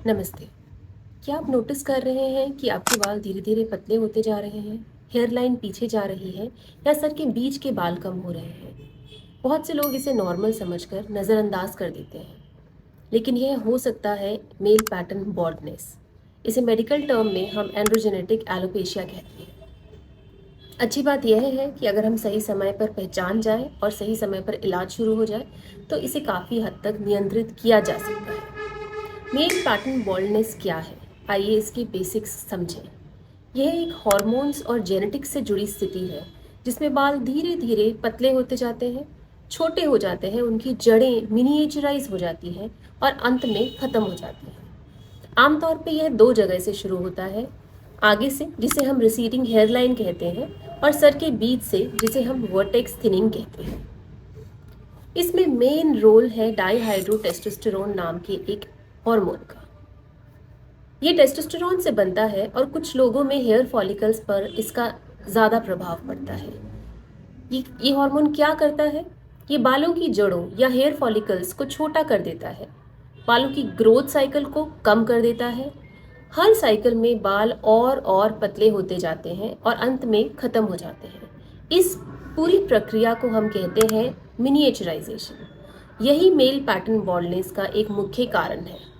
नमस्ते। क्या आप नोटिस कर रहे हैं कि आपके बाल धीरे धीरे पतले होते जा रहे हैं, हेयर लाइन पीछे जा रही है या सर के बीच के बाल कम हो रहे हैं? बहुत से लोग इसे नॉर्मल समझकर नज़रअंदाज कर देते हैं, लेकिन यह हो सकता है मेल पैटर्न बॉल्डनेस। इसे मेडिकल टर्म में हम एंड्रोजेनेटिक एलोपेशिया कहते हैं। अच्छी बात यह है कि अगर हम सही समय पर पहचान जाएं और सही समय पर इलाज शुरू हो जाए, तो इसे काफ़ी हद तक नियंत्रित किया जा सकता है। मेल पैटर्न बॉल्डनेस क्या है? आइए इसके बेसिक्स समझें। यह एक हॉर्मोन्स और जेनेटिक्स से जुड़ी स्थिति है, जिसमें बाल धीरे धीरे पतले होते जाते हैं, छोटे हो जाते हैं, उनकी जड़ें मिनिएचराइज हो जाती हैं और अंत में ख़त्म हो जाती हैं। आमतौर पे यह दो जगह से शुरू होता है, आगे से जिसे हम रिसीडिंग हेयर लाइन कहते हैं और सर के बीच से जिसे हम वर्टेक्स थिनिंग कहते हैं। इसमें मेन रोल है डाईहाइड्रोटेस्टोस्टेरोन नाम के एक हार्मोन का। ये टेस्टोस्टेरोन से बनता है और कुछ लोगों में हेयर फॉलिकल्स पर इसका ज़्यादा प्रभाव पड़ता है। ये हार्मोन क्या करता है? ये बालों की जड़ों या हेयर फॉलिकल्स को छोटा कर देता है, बालों की ग्रोथ साइकिल को कम कर देता है। हर साइकिल में बाल और पतले होते जाते हैं और अंत में ख़त्म हो जाते हैं। इस पूरी प्रक्रिया को हम कहते हैं मिनिएचराइजेशन। यही मेल पैटर्न बॉल्डनेस का एक मुख्य कारण है।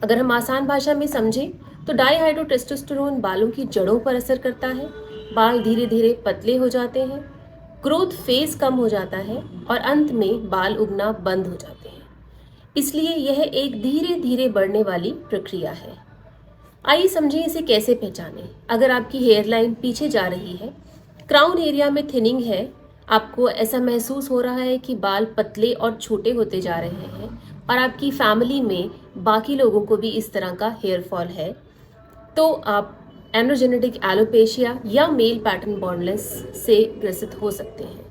अगर हम आसान भाषा में समझें तो डाईहाइड्रोटेस्टोस्टेरोन बालों की जड़ों पर असर करता है, बाल धीरे धीरे पतले हो जाते हैं, ग्रोथ फेज कम हो जाता है और अंत में बाल उगना बंद हो जाते हैं। इसलिए यह एक धीरे धीरे बढ़ने वाली प्रक्रिया है। आइए समझें इसे कैसे पहचानें। अगर आपकी हेयर लाइन पीछे जा रही है, क्राउन एरिया में थिनिंग है, आपको ऐसा महसूस हो रहा है कि बाल पतले और छोटे होते जा रहे हैं और आपकी फैमिली में बाकी लोगों को भी इस तरह का हेयर फॉल है, तो आप एंड्रोजेनेटिक एलोपेशिया या मेल पैटर्न बॉल्डनेस से ग्रसित हो सकते हैं।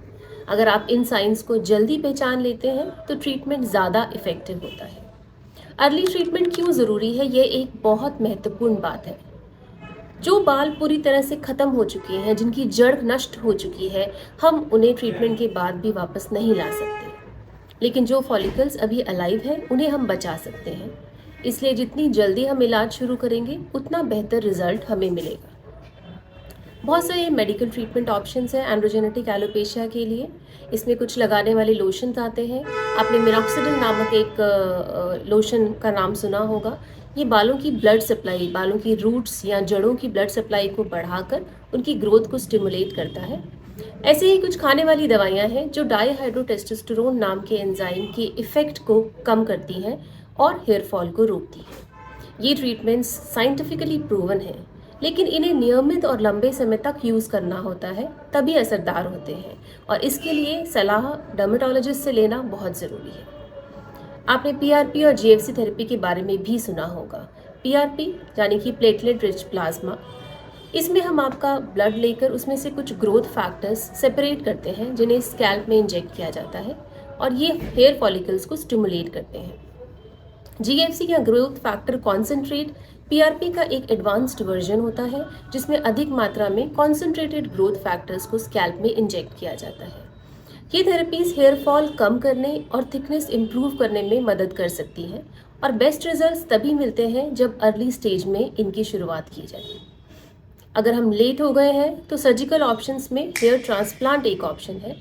अगर आप इन साइंस को जल्दी पहचान लेते हैं तो ट्रीटमेंट ज़्यादा इफेक्टिव होता है। अर्ली ट्रीटमेंट क्यों ज़रूरी है, ये एक बहुत महत्वपूर्ण बात है। जो बाल पूरी तरह से ख़त्म हो चुके हैं, जिनकी जड़ नष्ट हो चुकी है, हम उन्हें ट्रीटमेंट के बाद भी वापस नहीं ला सकते, लेकिन जो फॉलिकल्स अभी अलाइव हैं उन्हें हम बचा सकते हैं। इसलिए जितनी जल्दी हम इलाज शुरू करेंगे उतना बेहतर रिजल्ट हमें मिलेगा। बहुत सारे मेडिकल ट्रीटमेंट ऑप्शंस हैं एंड्रोजेनेटिक एलोपेशिया के लिए। इसमें कुछ लगाने वाले लोशंस आते हैं। आपने मिनॉक्सिडिल नामक एक लोशन का नाम सुना होगा। ये बालों की ब्लड सप्लाई, बालों की रूट्स या जड़ों की ब्लड सप्लाई को बढ़ाकर उनकी ग्रोथ को स्टिमुलेट करता है। ऐसे ही कुछ खाने वाली दवाइयाँ हैं जो डाईहाइड्रोटेस्टोस्टेरोन नाम के एंजाइम के इफेक्ट को कम करती हैं और हेयर फॉल को रोकती हैं। ये ट्रीटमेंट्स साइंटिफिकली प्रूवन हैं, लेकिन इन्हें नियमित और लंबे समय तक यूज़ करना होता है, तभी असरदार होते हैं और इसके लिए सलाह डर्मेटोलॉजिस्ट से लेना बहुत ज़रूरी है। आपने पीआरपी और जीएफसी थेरेपी के बारे में भी सुना होगा। पीआरपी यानी कि प्लेटलेट रिच प्लाज्मा, इसमें हम आपका ब्लड लेकर उसमें से कुछ ग्रोथ फैक्टर्स सेपरेट करते हैं जिन्हें स्कैल्प में इंजेक्ट किया जाता है और ये हेयर फॉलिकल्स को स्टिमुलेट करते हैं। जीएफसी या ग्रोथ फैक्टर कॉन्सेंट्रेट पीआरपी का एक एडवांस्ड वर्जन होता है, जिसमें अधिक मात्रा में कॉन्सेंट्रेटेड ग्रोथ फैक्टर्स को स्कैल्प में इंजेक्ट किया जाता है। ये थेरेपीज हेयर फॉल कम करने और थिकनेस इंप्रूव करने में मदद कर सकती हैं और बेस्ट रिजल्ट्स तभी मिलते हैं जब अर्ली स्टेज में इनकी शुरुआत की जाए। अगर हम लेट हो गए हैं तो सर्जिकल ऑप्शंस में हेयर ट्रांसप्लांट एक ऑप्शन है।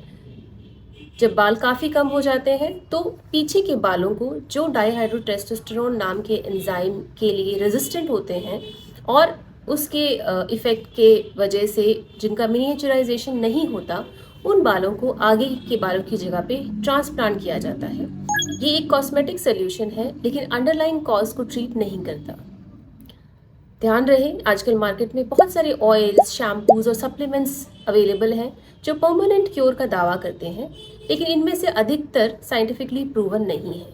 जब बाल काफ़ी कम हो जाते हैं तो पीछे के बालों को, जो डाईहाइड्रोटेस्टोस्टेरोन नाम के एंजाइम के लिए रेजिस्टेंट होते हैं और उसके इफ़ेक्ट के वजह से जिनका मिनिएचराइजेशन नहीं होता, उन बालों को आगे के बालों की जगह पे ट्रांसप्लांट किया जाता है। ये एक कॉस्मेटिक सोल्यूशन है, लेकिन अंडरलाइन कॉज को ट्रीट नहीं करता। ध्यान रहे, आजकल मार्केट में बहुत सारे ऑयल्स, शैम्पूज और सप्लीमेंट्स अवेलेबल हैं जो परमानेंट क्योर का दावा करते हैं, लेकिन इनमें से अधिकतर साइंटिफिकली प्रूवन नहीं है।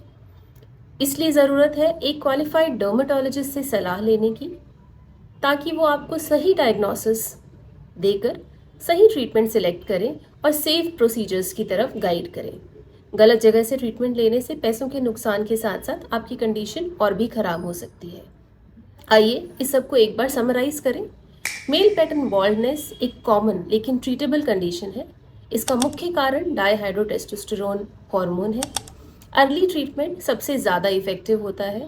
इसलिए ज़रूरत है एक क्वालिफाइड डर्मेटोलॉजिस्ट से सलाह लेने की, ताकि वो आपको सही डायग्नोसिस देकर सही ट्रीटमेंट सिलेक्ट करें और सेफ प्रोसीजर्स की तरफ गाइड करें। गलत जगह से ट्रीटमेंट लेने से पैसों के नुकसान के साथ साथ आपकी कंडीशन और भी खराब हो सकती है। आइए इस सब को एक बार समराइज करें। मेल पैटर्न बॉल्डनेस एक कॉमन लेकिन ट्रीटेबल कंडीशन है। इसका मुख्य कारण डाईहाइड्रोटेस्टोस्टेरोन हार्मोन है। अर्ली ट्रीटमेंट सबसे ज़्यादा इफेक्टिव होता है।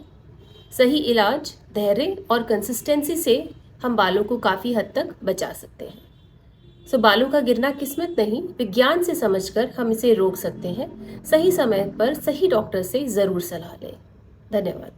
सही इलाज, धैर्य और कंसिस्टेंसी से हम बालों को काफ़ी हद तक बचा सकते हैं। सो बालों का गिरना किस्मत नहीं, विज्ञान से समझकर हम इसे रोक सकते हैं। सही समय पर सही डॉक्टर से ज़रूर सलाह लें। धन्यवाद।